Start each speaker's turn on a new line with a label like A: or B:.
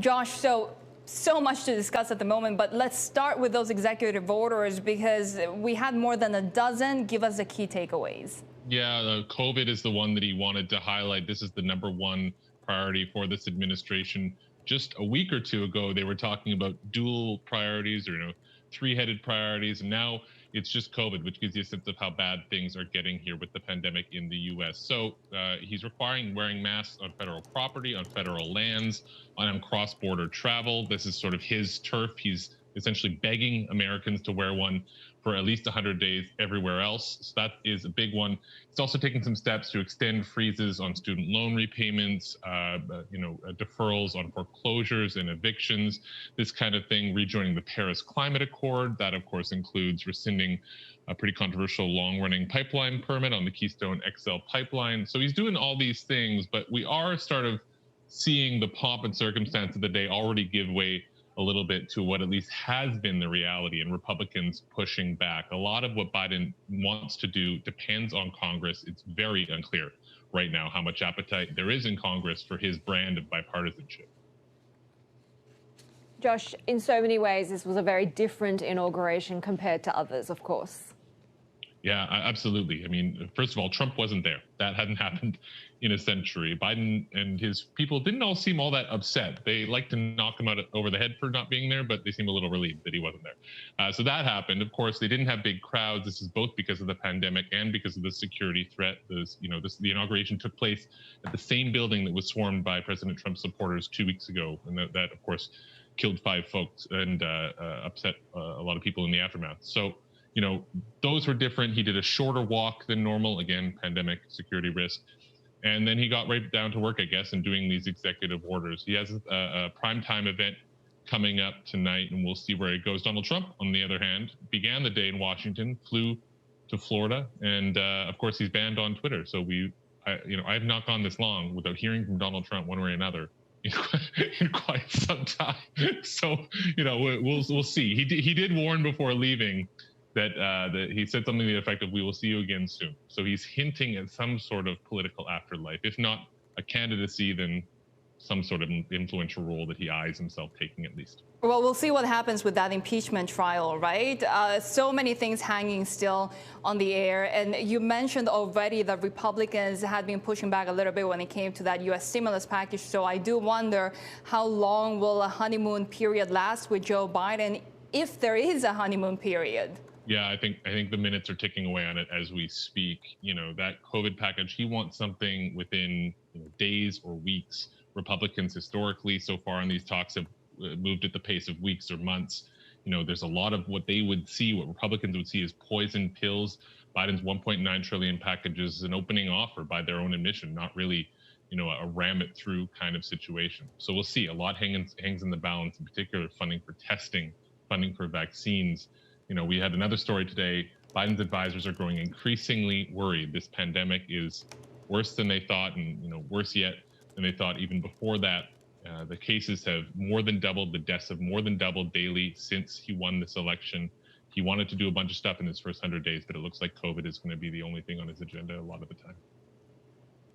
A: Josh, so much to discuss at the moment, but let's start with those executive orders because we had more than a dozen. Give us the key takeaways.
B: Yeah, COVID is the one that he wanted to highlight. This is the #1 priority for this administration. Just a week or two ago, they were talking about dual priorities or, three-headed priorities. And now it's just COVID, which gives you a sense of how bad things are getting here with the pandemic in the U.S. So he's requiring wearing masks on federal property, on federal lands, on cross-border travel. This is sort of his turf. He's essentially begging Americans to wear one for at least 100 days everywhere else. So that is a big one. It's also taking some steps to extend freezes on student loan repayments, deferrals on foreclosures and evictions, this kind of thing, rejoining the Paris Climate Accord. That, of course, includes rescinding a pretty controversial long-running pipeline permit on the Keystone XL pipeline. So he's doing all these things, but we are sort of seeing the pomp and circumstance of the day already give way a little bit to what at least has been the reality, and Republicans pushing back. A lot of what Biden wants to do depends on Congress. It's very unclear right now how much appetite there is in Congress for his brand of bipartisanship.
C: Josh, in so many ways, this was a very different inauguration compared to others, of course.
B: Yeah, absolutely. I mean, first of all, Trump wasn't there. That hadn't happened in a century. Biden and his people didn't all seem all that upset. They like to knock him out over the head for not being there, but they seem a little relieved that he wasn't there. So that happened. Of course, they didn't have big crowds. This is both because of the pandemic and because of the security threat. The inauguration took place at the same building that was swarmed by President Trump's supporters 2 weeks ago, and that of course, killed 5 folks and upset a lot of people in the aftermath. So, those were different. He did a shorter walk than normal. Again, pandemic, security risk. And then he got right down to work, I guess, in doing these executive orders. He has a primetime event coming up tonight, and we'll see where it goes. Donald Trump, on the other hand, began the day in Washington, flew to Florida, and of course, he's banned on Twitter. So I have not gone this long without hearing from Donald Trump one way or another in quite some time. So, we'll see. He did warn before leaving that he said something to the effect of, "We will see you again soon." So he's hinting at some sort of political afterlife, if not a candidacy, then some sort of influential role that he eyes himself taking at least.
A: Well, we'll see what happens with that impeachment trial, right? So many things hanging still on the air. And you mentioned already that Republicans had been pushing back a little bit when it came to that U.S. stimulus package. So I do wonder, how long will a honeymoon period last with Joe Biden, if there is a honeymoon period?
B: Yeah, I think the minutes are ticking away on it as we speak. That COVID package, he wants something within days or weeks. Republicans historically so far in these talks have moved at the pace of weeks or months. There's a lot of what Republicans would see as poison pills. Biden's $1.9 trillion package is an opening offer by their own admission, not really, a ram it through kind of situation. So we'll see. A lot hangs in the balance, in particular funding for testing, funding for vaccines. We had another story today. Biden's advisors are growing increasingly worried. This pandemic is worse than they thought, and worse yet than they thought even before that. The cases have more than doubled. The deaths have more than doubled daily since he won this election. He wanted to do a bunch of stuff in his first 100 days, but it looks like COVID is going to be the only thing on his agenda a lot of the time.